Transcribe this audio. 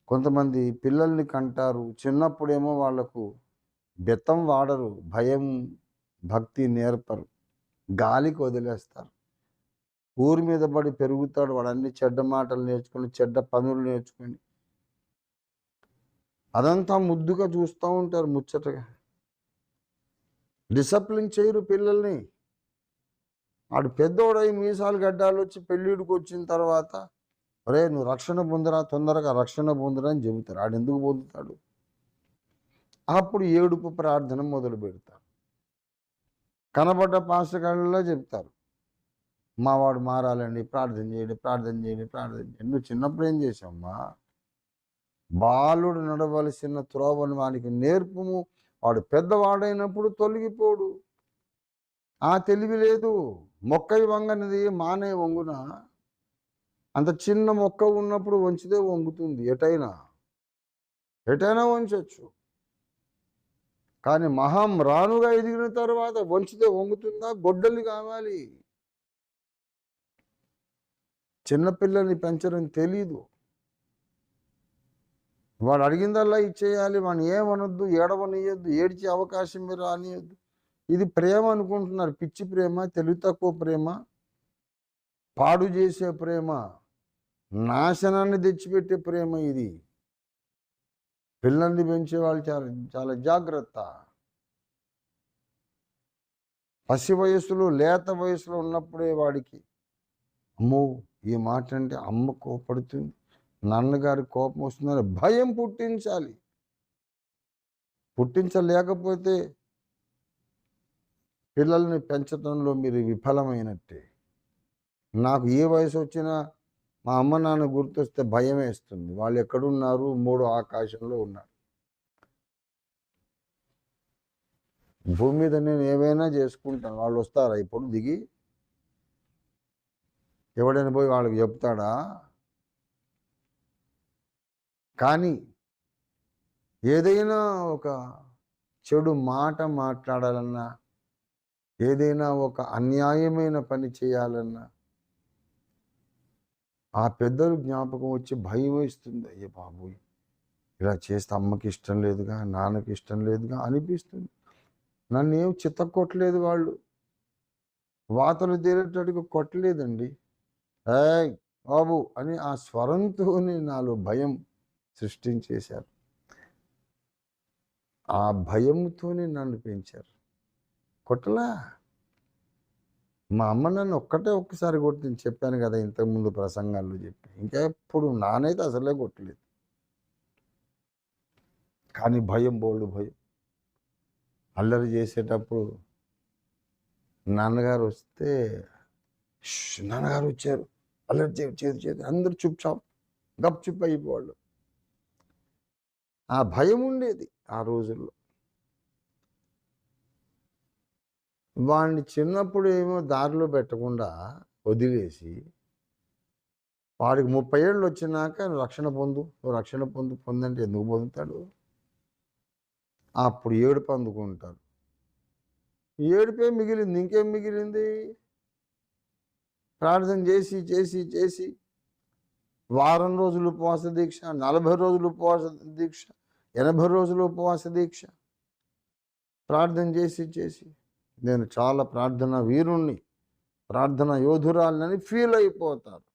కొంతమంది పిల్లల్ని కంటారు. చిన్నప్పుడేమో వాళ్ళకు బెత్తం వాడరు. భయం, భక్తి నేర్పరు. గాలికి వదిలేస్తారు. ఊరి మీద పడి పెరుగుతాడు. వాడు అన్ని చెడ్డ మాటలు నేర్చుకొని, చెడ్డ పనులు నేర్చుకొని, అదంతా ముద్దుగా చూస్తూ ఉంటారు ముచ్చటగా. డిసిప్లిన్ చేయరు పిల్లల్ని. ఆడు పెద్దోడై మీసాలు గడ్డాలు వచ్చి పెళ్ళిడికి వచ్చిన తర్వాత, ఒరే నువ్వు రక్షణ పొందురా, తొందరగా రక్షణ పొందురా అని చెబుతారు. ఆడెందుకు పొందుతాడు? అప్పుడు ఏడుపు ప్రార్థన మొదలు పెడతారు. కనబడ్డ పాస్టర్‌గాళ్ళలో చెప్తారు, మావాడు మారాలండి, ప్రార్థన చేయండి, ప్రార్థన చేయండి, ప్రార్థన చేయండి. నువ్వు చిన్నప్పుడు ఏం చేసావమ్మా? బాలుడు నడవలసిన త్రోవను వానికి నేర్పుము, వాడు పెద్దవాడైనప్పుడు తొలగిపోడు. ఆ తెలివి లేదు. మొక్కై వంగనిది మానే వంగున. అంత చిన్న మొక్క ఉన్నప్పుడు వంచితే వంగుతుంది. ఎటైనా వంచొచ్చు. కానీ రానుగా ఎదిగిన తర్వాత వంచితే వంగుతుందా? గొడ్డలి కావాలి. చిన్నపిల్లల్ని పెంచడం తెలీదు. వాడు అడిగిందల్లా ఇచ్చేయాలి. వాడిని ఏమనొద్దు, ఏడవనియొద్దు, ఏడ్చే అవకాశం మీరు రానియొద్దు. ఇది ప్రేమ అనుకుంటున్నారు. పిచ్చి ప్రేమ, తెలివి తక్కువ ప్రేమ, పాడు చేసే ప్రేమ, నాశనాన్ని తెచ్చిపెట్టే ప్రేమ ఇది. పిల్లల్ని పెంచేవాళ్ళు చాలా చాలా జాగ్రత్త. పసి వయసులో, లేత వయసులో ఉన్నప్పుడే వాడికి అమ్మో ఈ మాట అంటే అమ్మ కోపడుతుంది, నాన్నగారి కోపం వస్తుందని భయం పుట్టించాలి. పుట్టించలేకపోతే పిల్లల్ని పెంచడంలో మీరు విఫలమైనట్టే. నాకు ఏ వయసు వచ్చినా మా అమ్మ నాన్న గుర్తొస్తే భయం వేస్తుంది. వాళ్ళు ఎక్కడున్నారు? మూడో ఆకాశంలో ఉన్నారు. భూమి మీద నేను ఏమైనా చేసుకుంటాను. వాళ్ళు వస్తారా ఇప్పుడు దిగి? ఎవడైనా పోయి వాళ్ళకి చెప్తాడా? కానీ ఏదైనా ఒక చెడు మాట మాట్లాడాలన్నా, ఏదైనా ఒక అన్యాయమైన పని చేయాలన్నా ఆ పెద్దలు జ్ఞాపకం వచ్చి భయం వేస్తుంది. అయ్యో బాబోయ్, ఇలా చేస్తే అమ్మకి ఇష్టం లేదుగా, నాన్నకి ఇష్టం లేదుగా అనిపిస్తుంది. నన్ను ఏం చిత్తకొట్టలేదు వాళ్ళు, వాతలు తీరేటట్టుగా కొట్టలేదండి. ఏయ్ బాబు అని ఆ స్వరంతోనే నాలో భయం సృష్టించేశారు. ఆ భయంతోనే నన్ను పెంచారు. కొట్టలా. మా అమ్మ నన్ను ఒక్కసారి కొట్టింది, చెప్పాను కదా ఇంతకుముందు ప్రసంగాల్లో చెప్పి. ఇంకా ఎప్పుడు నానైతే అసలే కొట్టలేదు. కానీ భయం, బోల్డు భయం. అల్లరి చేసేటప్పుడు నాన్నగారు వస్తే, నాన్నగారు వచ్చారు, అల్లరి చేతి అందరూ చుప్చాప్ గప్ చుప్ అయిపోవాళ్ళు. ఆ భయం ఉండేది ఆ రోజుల్లో. వాడిని చిన్నప్పుడు ఏమో దారిలో పెట్టకుండా వదిలేసి, వాడికి 30 ఏళ్ళు వచ్చినాక నువ్వు రక్షణ పొందంటే ఎందుకు పొందుతాడు? అప్పుడు ఏడుపు అందుకుంటారు. ఏడుపే మిగిలింది, ఇంకేం మిగిలింది? ప్రార్థన చేసి చేసి చేసి వారం రోజులు ఉపవాస దీక్ష, 40 రోజులు ఉపవాస దీక్ష, 80 రోజులు ఉపవాస దీక్ష, ప్రార్థన చేసి చేసి నేను చాలా ప్రార్థన వీరుణ్ణి, ప్రార్థన యోధురాలని ఫీల్ అయిపోతారు.